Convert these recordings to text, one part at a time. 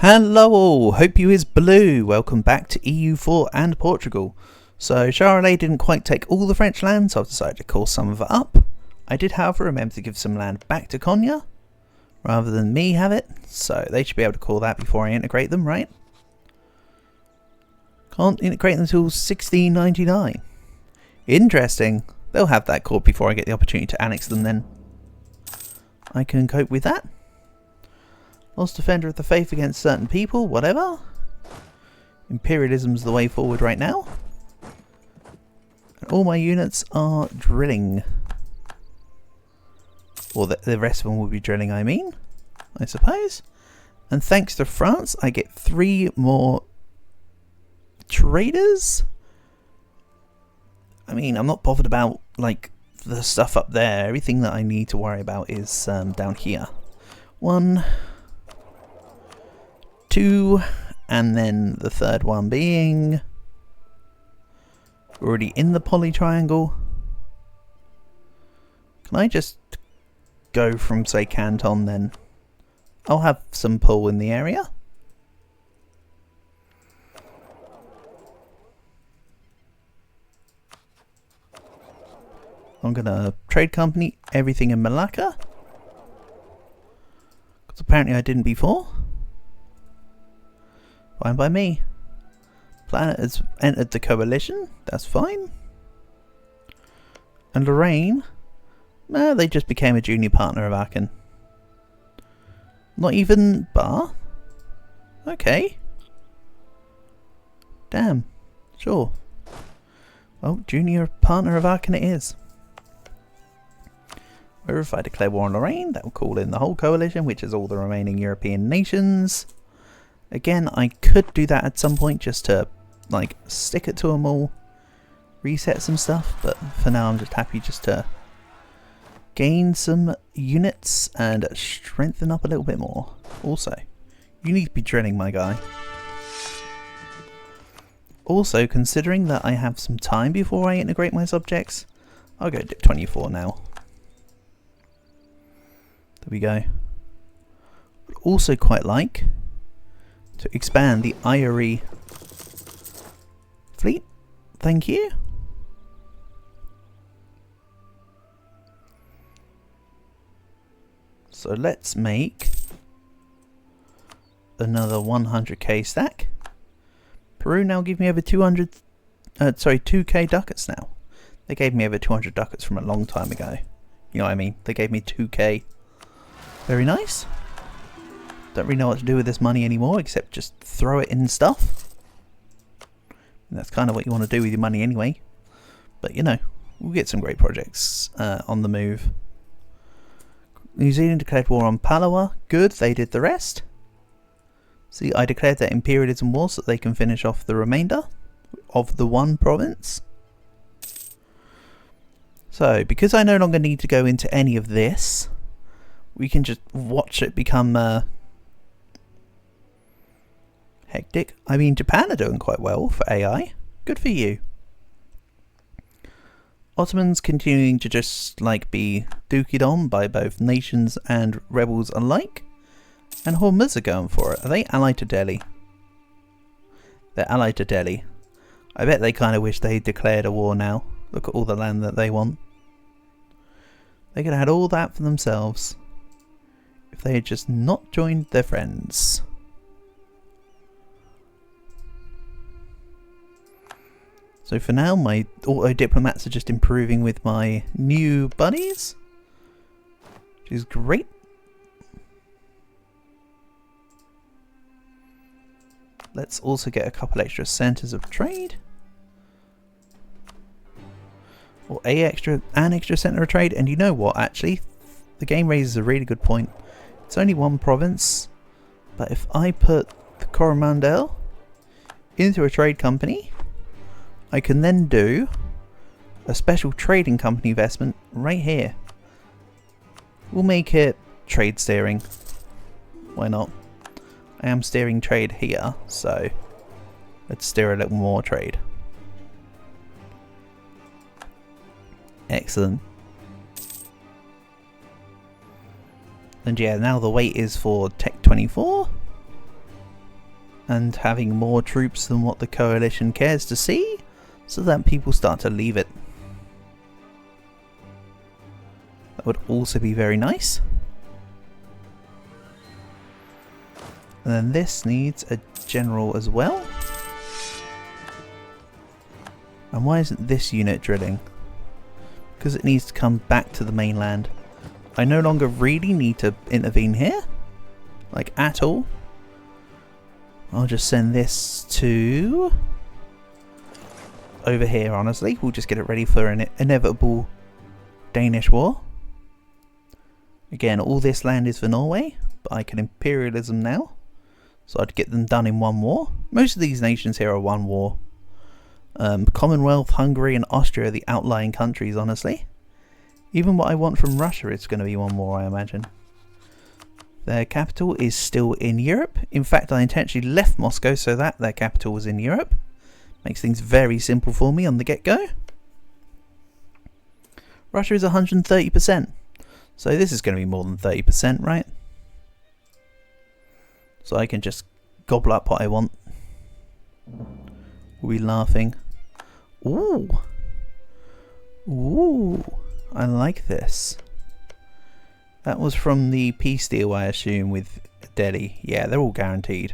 Hello all, hope you is blue. Welcome back to EU4 and Portugal. So Charolais didn't quite take all the French land, so I've decided to call some of it up. I did however remember to give some land back to Konya, rather than me have it, so they should be able to call that before I integrate them, right? Can't integrate them until 1699. Interesting, they'll have that called before I get the opportunity to annex them then. I can cope with that. Lost defender of the faith against certain people, whatever. Imperialism's the way forward right now. And all my units are drilling. Or the rest of them will be drilling, I suppose. And thanks to France, I get 3 more traders. I mean, I'm not bothered about, like, the stuff up there. Everything that I need to worry about is down here. 1, 2, and then the third one being already in the poly triangle. Can I just go from, say, Canton then? I'll have some pull in the area. I'm gonna trade company everything in Malacca, because apparently I didn't before. Fine by me. Planet has entered the coalition. That's fine. And Lorraine, they just became a junior partner of Aachen. Not even Bar? Okay. Damn. Sure. Well, junior partner of Aachen it is. Where if I declare war on Lorraine, that will call in the whole coalition, which is all the remaining European nations. Again, I could do that at some point just to, like, stick it to them all, reset some stuff, but for now I'm just happy just to gain some units and strengthen up a little bit more. Also, you need to be drilling, my guy. Also, considering that I have some time before I integrate my subjects, I'll go to 24 now. There we go. Would also quite like to expand the IRE fleet. Thank you. So let's make another 100k stack. Peru now give me over 2k ducats now. They gave me over 200 ducats from a long time ago. You know what I mean? They gave me 2k. Very nice. Don't really know what to do with this money anymore, except just throw it in stuff. And that's kind of what you want to do with your money anyway. But you know, we'll get some great projects on the move. New Zealand declared war on Palawa. Good, they did the rest. See, I declared their imperialism war so that they can finish off the remainder of the one province. So, because I no longer need to go into any of this, we can just watch it become hectic. I mean, Japan are doing quite well for AI. Good for you. Ottomans continuing to just like be duked on by both nations and rebels alike. And Hormuz are going for it. Are they allied to Delhi? They're allied to Delhi. I bet they kind of wish they declared a war now. Look at all the land that they want. They could have had all that for themselves if they had just not joined their friends. So for now, my auto diplomats are just improving with my new buddies, which is great. Let's also get a couple extra centers of trade, or an extra center of trade. And you know what? Actually, the game raises a really good point. It's only one province, but if I put the Coromandel into a trade company, I can then do a special trading company investment right here. We'll make it trade steering. Why not? I am steering trade here, so let's steer a little more trade. Excellent. And yeah, now the wait is for Tech 24. and having more troops than what the coalition cares to see, so that people start to leave it. That would also be very nice. And then this needs a general as well. And why isn't this unit drilling? Because it needs to come back to the mainland. I no longer really need to intervene here, like at all. I'll just send this to over here, honestly. We'll just get it ready for an inevitable Danish war. Again, all this land is for Norway, but I can imperialism now. So I'd get them done in one war. Most of these nations here are one war. Commonwealth, Hungary and Austria are the outlying countries, honestly. Even what I want from Russia is going to be one war, I imagine. Their capital is still in Europe. In fact, I intentionally left Moscow so that their capital was in Europe. Makes things very simple for me on the get-go. Russia is 130%. So this is going to be more than 30%, right? So I can just gobble up what I want. We'll be laughing. Ooh. Ooh. I like this. That was from the peace deal, I assume, with Delhi. Yeah, they're all guaranteed.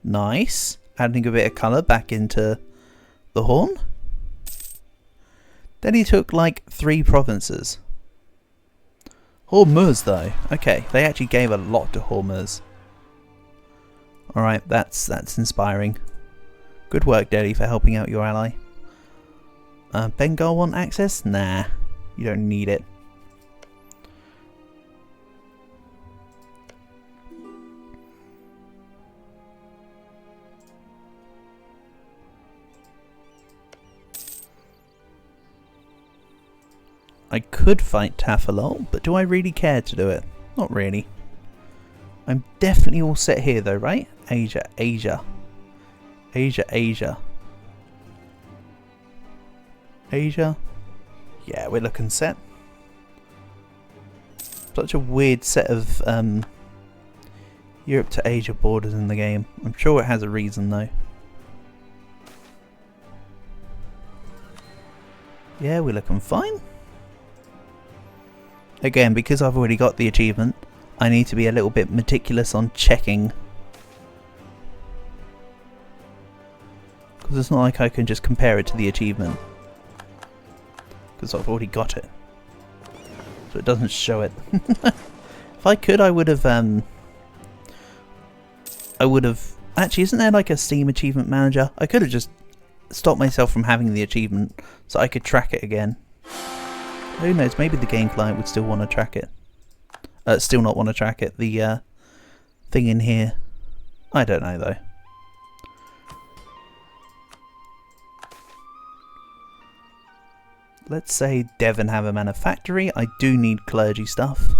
Nice. Adding a bit of colour back into the Horn. Delhi took like 3 provinces. Hormuz, though. Okay, they actually gave a lot to Hormuz. Alright, that's inspiring. Good work, Delhi, for helping out your ally. Bengal want access? Nah, you don't need it. I could fight Tafalol, but do I really care to do it? Not really. I'm definitely all set here though, right? Asia, Asia. Asia, Asia. Asia. Yeah, we're looking set. Such a weird set of Europe to Asia borders in the game. I'm sure it has a reason though. Yeah, we're looking fine. Again, because I've already got the achievement, I need to be a little bit meticulous on checking. Because it's not like I can just compare it to the achievement. Because I've already got it. So it doesn't show it. If I could, I would have... Actually, isn't there like a Steam Achievement Manager? I could have just stopped myself from having the achievement so I could track it again. Who knows, maybe the game client would still want to track it. Still not want to track it. The thing in here. I don't know though. Let's say Devon have a manufactory. I do need clergy stuff.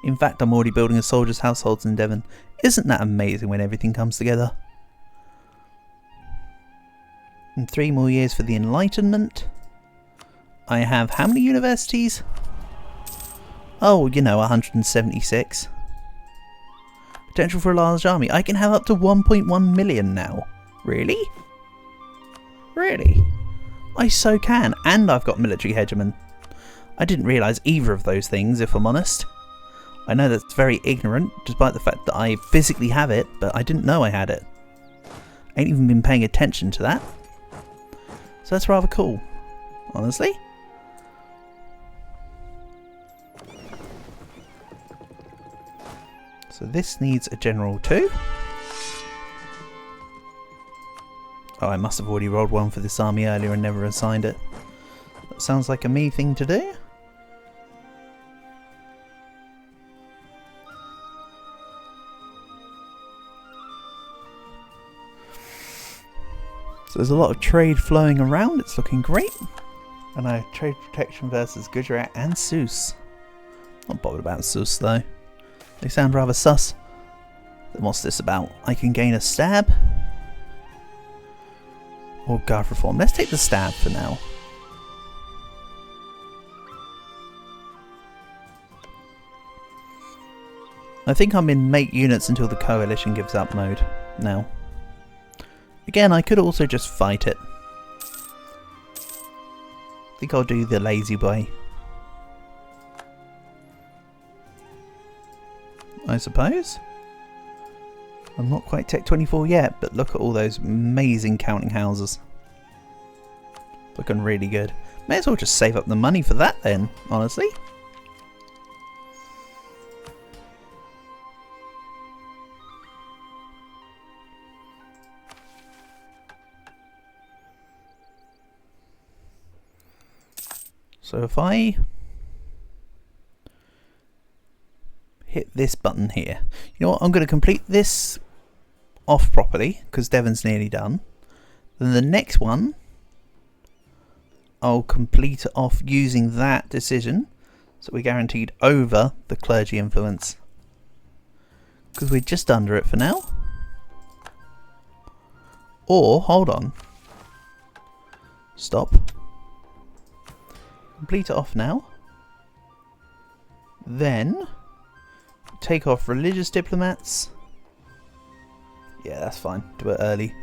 In fact, I'm already building a soldier's households in Devon. Isn't that amazing when everything comes together? And 3 more years for the Enlightenment. I have how many universities? Oh, you know, 176. Potential for a large army. I can have up to 1.1 million now. Really? Really? I so can. And I've got military hegemon. I didn't realise either of those things, if I'm honest. I know that's very ignorant, despite the fact that I physically have it, but I didn't know I had it. I ain't even been paying attention to that. So that's rather cool, honestly. So this needs a general too. Oh, I must have already rolled one for this army earlier and never assigned it. That sounds like a me thing to do. So there's a lot of trade flowing around, it's looking great. And I have trade protection versus Gujarat and Sus. Not bothered about Sus though. They sound rather sus. Then what's this about? I can gain a stab. Or guard reform. Let's take the stab for now. I think I'm in make units until the coalition gives up mode now. Again, I could also just fight it. I think I'll do the lazy way. I suppose. I'm not quite Tech 24 yet, but look at all those amazing counting houses. Looking really good. May as well just save up the money for that then, honestly. So if I hit this button here, you know what, I'm going to complete this off properly because Devon's nearly done. Then the next one I'll complete it off using that decision, so we're guaranteed over the clergy influence because we're just under it for now. Or hold on, stop, complete it off now, then take off religious diplomats. Yeah, that's fine, do it early.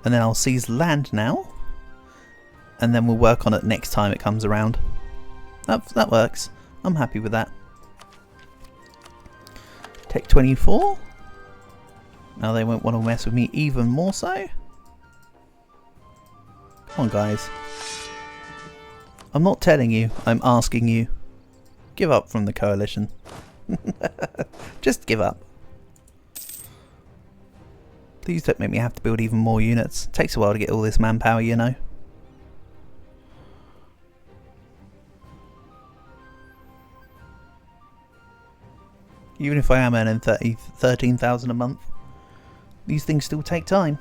And then I'll seize land now, and then we'll work on it next time it comes around. That works. I'm happy with that. Tech 24. Now they won't want to mess with me even more so. Come on, guys. I'm not telling you, I'm asking you. Give up from the coalition. Just give up. Please don't make me have to build even more units. It takes a while to get all this manpower, you know. Even if I am earning 13,000 a month, these things still take time.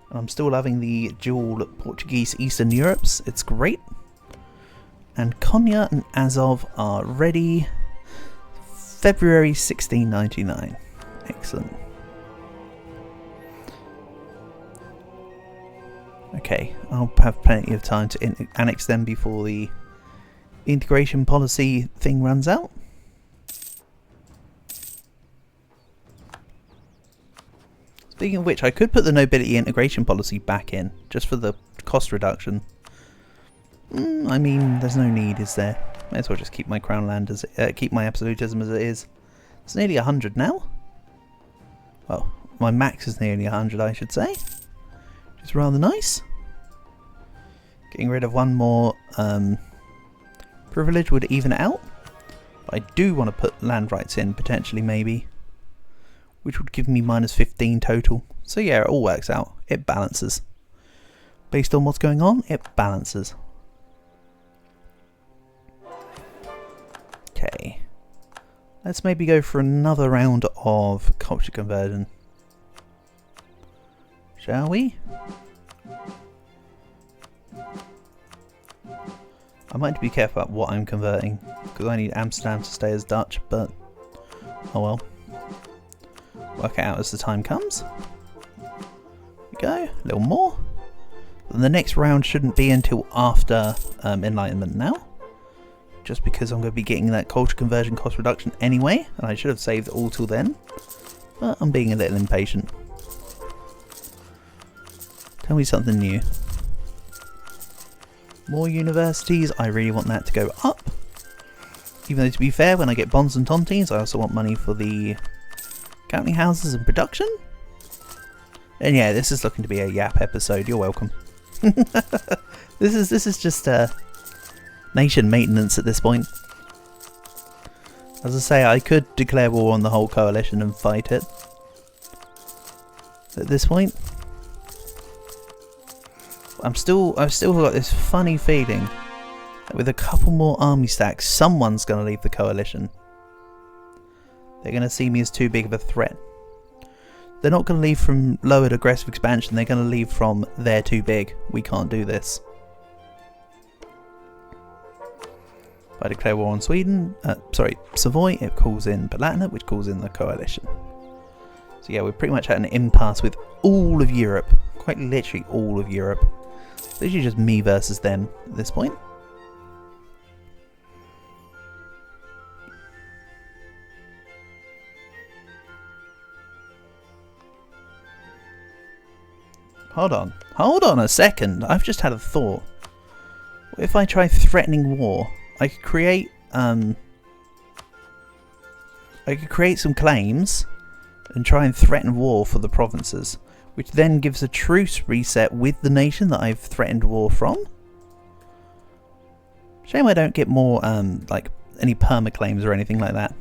And I'm still loving the dual Portuguese Eastern Europes. It's great. And Konya and Azov are ready. February 1699. Excellent. Okay, I'll have plenty of time to annex them before the integration policy thing runs out. Speaking of which, I could put the nobility integration policy back in, just for the cost reduction. I mean, there's no need, is there? May as well just keep my crown land as keep my absolutism as it is. It's nearly 100 now. Well, my max is nearly 100, I should say. Which is rather nice. Getting rid of one more privilege would even it out. But I do want to put land rights in, potentially, maybe. Which would give me minus 15 total. So yeah, it all works out. It balances. Based on what's going on, it balances. Okay. Let's maybe go for another round of culture conversion. Shall we? I might be careful about what I'm converting, because I need Amsterdam to stay as Dutch, but oh well. Work it out as the time comes. There we go, a little more. And the next round shouldn't be until after Enlightenment now. Just because I'm going to be getting that culture conversion cost reduction anyway, and I should have saved it all till then. But I'm being a little impatient. Tell me something new. More universities, I really want that to go up. Even though, to be fair, when I get bonds and tontines, I also want money for the counting houses and production. And yeah, this is looking to be a yap episode. You're welcome. This is just nation maintenance at this point. As I say, I could declare war on the whole coalition and fight it. At this point, I've still got this funny feeling that with a couple more army stacks, someone's going to leave the coalition. They're going to see me as too big of a threat. They're not going to leave from lowered aggressive expansion, they're going to leave from they're too big, we can't do this. If I declare war on Sweden, Savoy, it calls in Palatinate, which calls in the coalition. So yeah, we're pretty much at an impasse with all of Europe, quite literally all of Europe. It's literally just me versus them at this point. hold on. Hold on a second. I've just had a thought. What if I try threatening war? I could create some claims and try and threaten war for the provinces, which then gives a truce reset with the nation that I've threatened war from. Shame I don't get more like any perma claims or anything like that.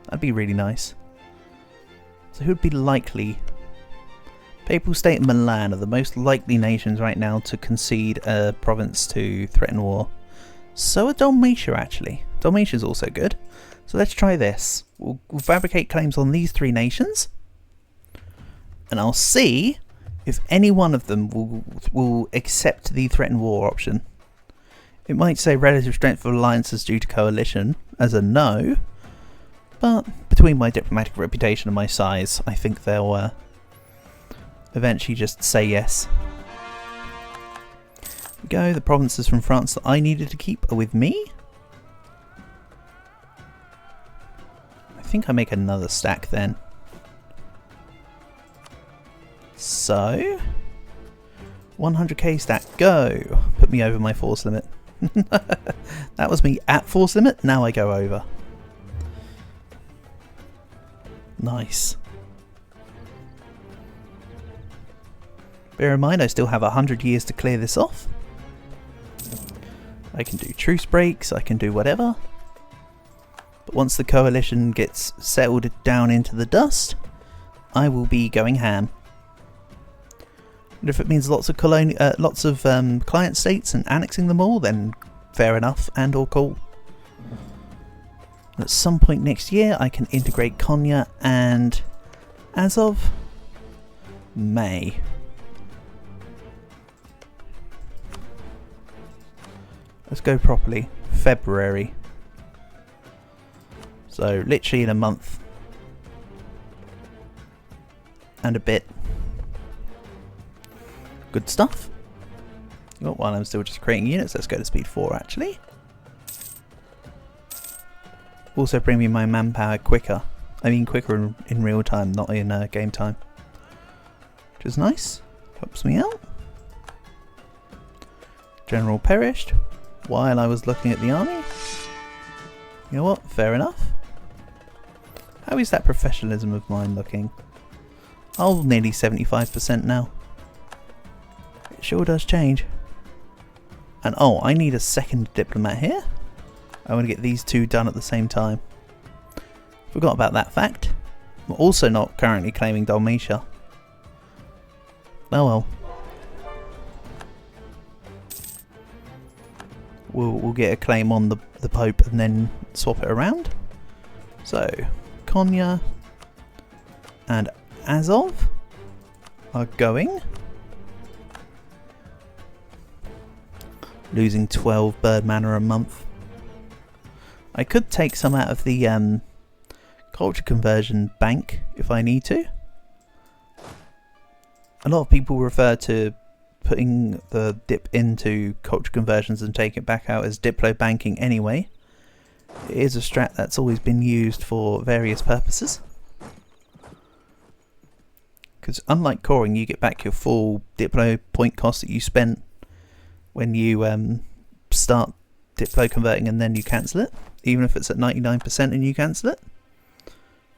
That'd be really nice. So who would be likely? Papal State and Milan are the most likely nations right now to concede a province to threaten war. So are Dalmatia, actually. Dalmatia's also good. So let's try this. We'll fabricate claims on these 3 nations. And I'll see if any one of them will accept the threaten war option. It might say relative strength of alliances due to coalition as a no. But between my diplomatic reputation and my size, I think they'll eventually just say yes. Go, the provinces from France that I needed to keep are with me. I think I make another stack then. So 100k stack, go. Put me over my force limit. That was me at force limit, now I go over. Nice. Bear in mind I still have 100 years to clear this off. I can do truce breaks, I can do whatever. But once the coalition gets settled down into the dust, I will be going ham. And if it means lots of client states and annexing them all, then fair enough and or cool. At some point next year I can integrate Konya, and as of May. Let's go properly. February. So literally in a month and a bit. Good stuff. Oh, while I'm still just creating units, let's go to speed 4 actually. Also bring me my manpower quicker. I mean quicker in real time, not in game time. Which is nice. Helps me out. General perished while I was looking at the army. You know what? Fair enough. How is that professionalism of mine looking? Oh, nearly 75% now. It sure does change. And oh, I need a second diplomat here. I want to get these 2 done at the same time. Forgot about that fact. I'm also not currently claiming Dalmatia. Oh well. We'll get a claim on the Pope and then swap it around. So, Konya and Azov are going. Losing 12 bird mana a month. I could take some out of the culture conversion bank if I need to. A lot of people refer to putting the dip into culture conversions and take it back out as Diplo banking anyway. It is a strat that's always been used for various purposes. Because unlike coring, you get back your full Diplo point cost that you spent when you start Diplo converting and then you cancel it, even if it's at 99% and you cancel it.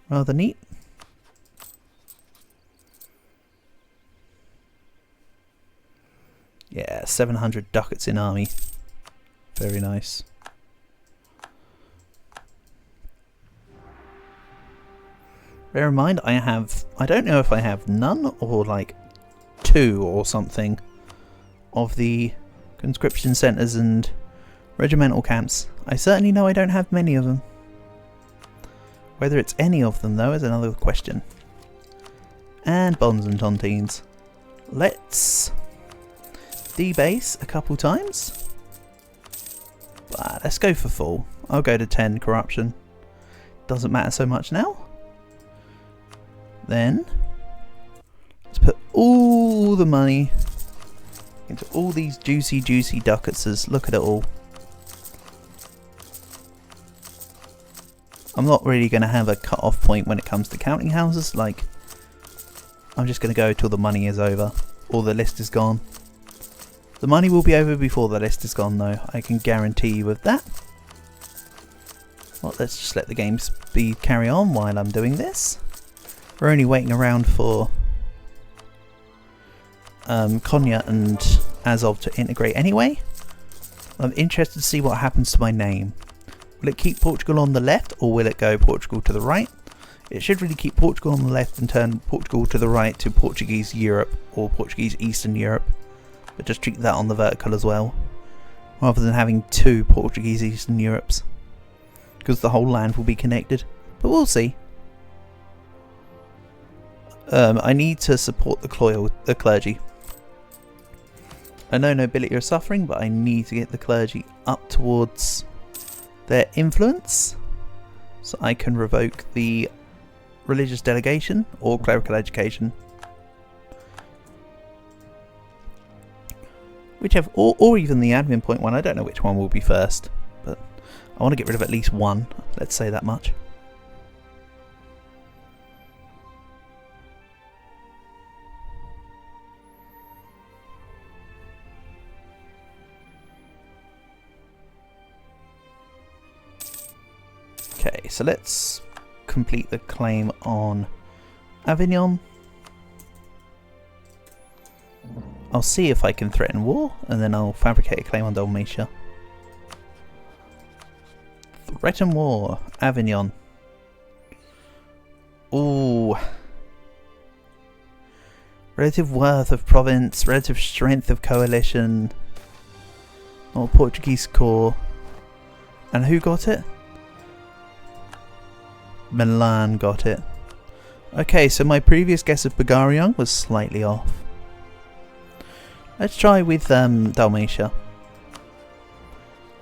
Rather neat. Yeah, 700 ducats in army. Very nice. Bear in mind, I don't know if I have none or like 2 or something of the conscription centres and regimental camps. I certainly know I don't have many of them. Whether it's any of them though is another question. And bonds and tontines. Let's debase a couple times. But let's go for full. I'll go to 10 corruption. Doesn't matter so much now. Then let's put all the money into all these juicy ducatses. Look at it all. I'm not really going to have a cut-off point when it comes to counting houses. Like, I'm just going to go till the money is over. or the list is gone. The money will be over before the list is gone though, I can guarantee you of that. Well, let's just let the game speed carry on while I'm doing this. We're only waiting around for Konya and Azov to integrate anyway. I'm interested to see what happens to my name. Will it keep Portugal on the left or will it go Portugal to the right? It should really keep Portugal on the left and turn Portugal to the right to Portuguese Europe or Portuguese Eastern Europe. But just treat that on the vertical as well, rather than having two Portuguese Eastern Europes. Because the whole land will be connected. But we'll see. I need to support the clergy. I know nobility are suffering, but I need to get the clergy up towards their influence so I can revoke the religious delegation or clerical education. Whichever, or even the admin point one. I don't know which one will be first, but I want to get rid of at least one, let's say that much. Okay, so let's complete the claim on Avignon. I'll see if I can threaten war, and then I'll fabricate a claim on Dalmatia. Threaten war, Avignon. Ooh. Relative worth of province, relative strength of coalition. Or Portuguese core. And who got it? Milan got it. Okay, so my previous guess of Bulgaria was slightly off. Let's try with Dalmatia.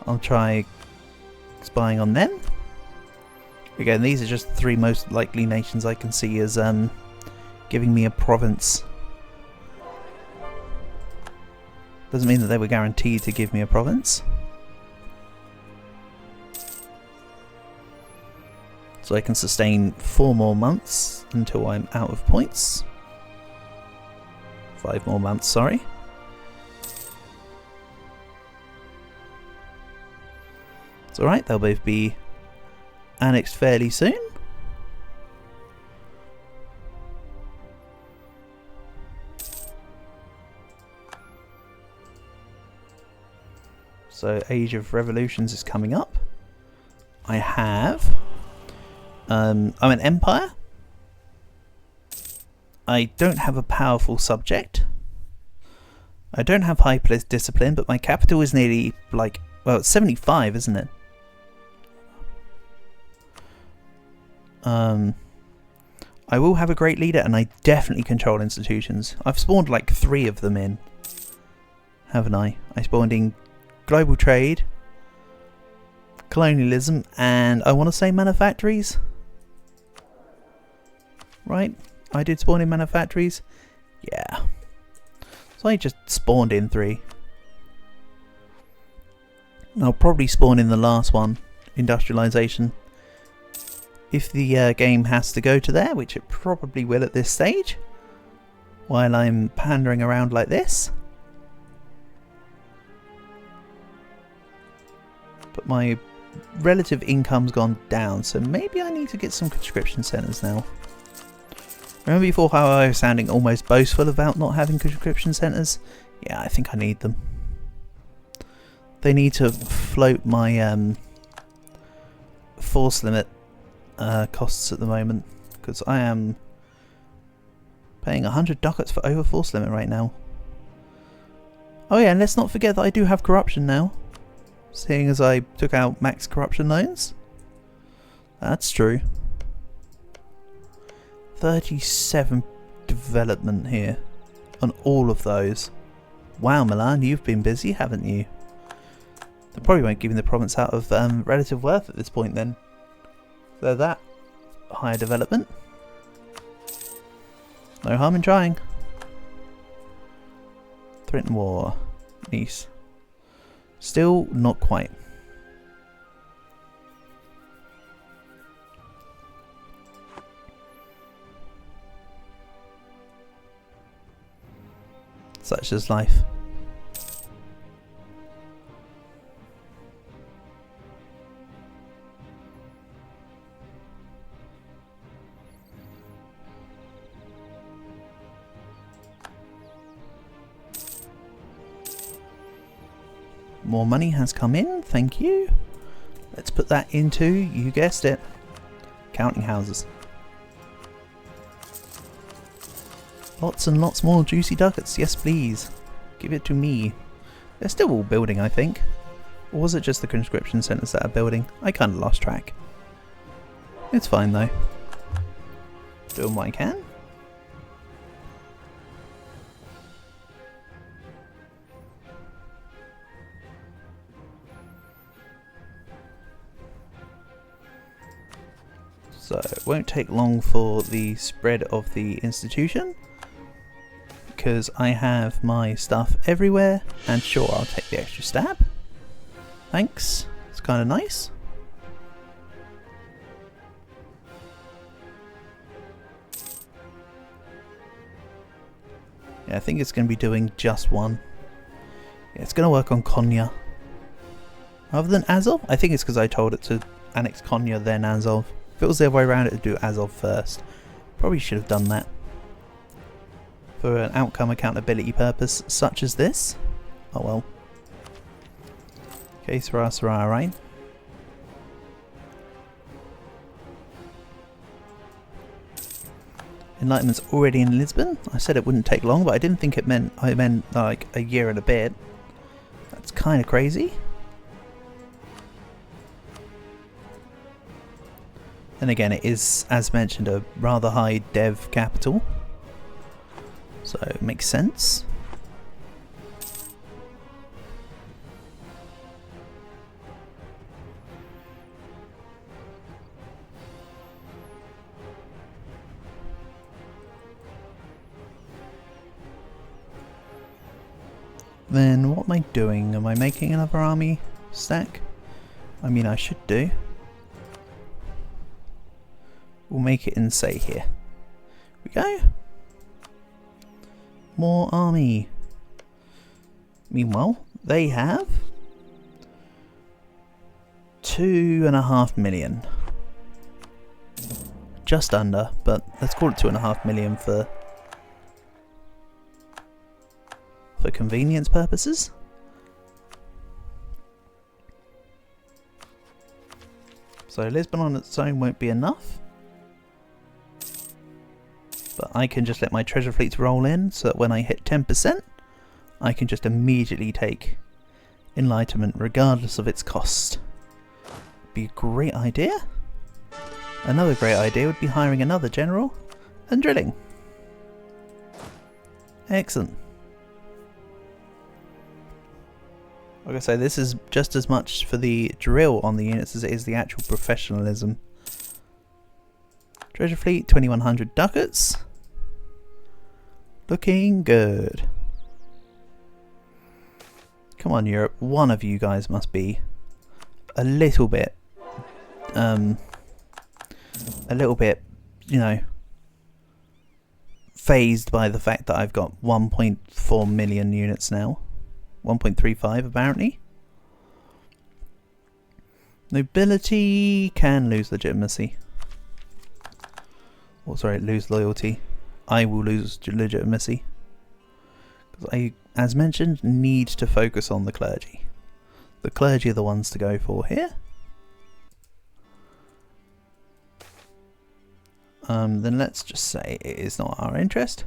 I'll try spying on them. Again, these are just the three most likely nations I can see as giving me a province. Doesn't mean that they were guaranteed to give me a province. So I can sustain 4 more months until I'm out of points. 5 more months, sorry. It's alright, they'll both be annexed fairly soon. So Age of Revolutions is coming up. I have... I'm an empire. I don't have a powerful subject. I don't have high police discipline, but my capital is nearly, like, well, it's 75, isn't it? I will have a great leader, and I definitely control institutions. I've spawned like 3 of them in, haven't I? I spawned in global trade, colonialism, and I want to say manufactories. Right? I did spawn in manufactories. Yeah. So I just spawned in 3. And I'll probably spawn in the last one, industrialization. If the game has to go to there, which it probably will at this stage, while I'm pandering around like this. But my relative income's gone down, so maybe I need to get some conscription centres now. Remember before how I was sounding almost boastful about not having conscription centres? Yeah, I think I need them. They need to float my force limit costs at the moment, because I am paying 100 ducats for over force limit right now. Oh yeah, and let's not forget that I do have corruption now, seeing as I took out max corruption loans. That's true. 37 development here on all of those. Wow, Milan, you've been busy, haven't you? They probably won't give me the province out of relative worth at this point then. So that higher development. No harm in trying. Threaten war. Nice. Still not quite. Such is life. More money has come in, thank you. Let's put that into, you guessed it, counting houses. Lots and lots more juicy ducats, yes please. Give it to me. They're still all building, I think. Or was it just the conscription centres that are building? I kind of lost track. It's fine though. Doing what I can. So it won't take long for the spread of the institution, because I have my stuff everywhere, and sure, I'll take the extra stab. Thanks, it's kind of nice. Yeah, I think it's going to be doing just one. Yeah, it's going to work on Konya. Rather than Azov? I think it's because I told it to annex Konya, then Azov. If it was the other way around, it would do Azov first. Probably should have done that. For an outcome accountability purpose such as this. Oh well. Okay, Sarah, right? Enlightenment's already in Lisbon. I said it wouldn't take long, but I didn't think it meant like a year and a bit. That's kind of crazy. And again, it is, as mentioned, a rather high dev capital, so it makes sense. Then what am I doing? Am I making another army stack? I mean, I should do. We'll make it in, say, here. We go. More army. Meanwhile, they have 2.5 million. Just under, but let's call it 2.5 million for convenience purposes. So Lisbon on its own won't be enough. But I can just let my treasure fleets roll in, so that when I hit 10%, I can just immediately take Enlightenment regardless of its cost. Be a great idea. Another great idea would be hiring another general and drilling. Excellent. Like I say, this is just as much for the drill on the units as it is the actual professionalism. Treasure fleet, 2100 ducats. Looking good. Come on, Europe. One of you guys must be a little bit, you know, phased by the fact that I've got 1.4 million units now. 1.35 apparently. Nobility can lose legitimacy. Oh, sorry, lose loyalty. I will lose legitimacy. Because I, as mentioned, need to focus on the clergy. The clergy are the ones to go for here. Then let's just say it is not our interest.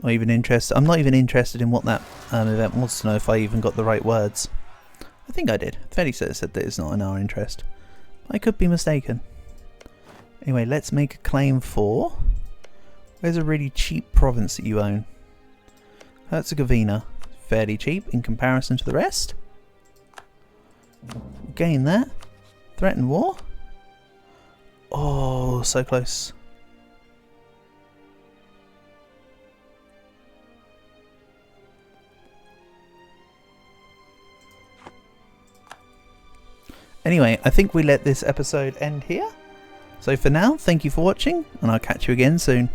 Not even interested. I'm not even interested in what that event was to know if I even got the right words. I think I did. Fairly said that it's not in our interest. I could be mistaken. Anyway, let's make a claim for... Where's a really cheap province that you own? Herzegovina. Fairly cheap in comparison to the rest. Gain that. Threaten war. Oh, so close. Anyway, I think we let this episode end here. So for now, thank you for watching, and I'll catch you again soon.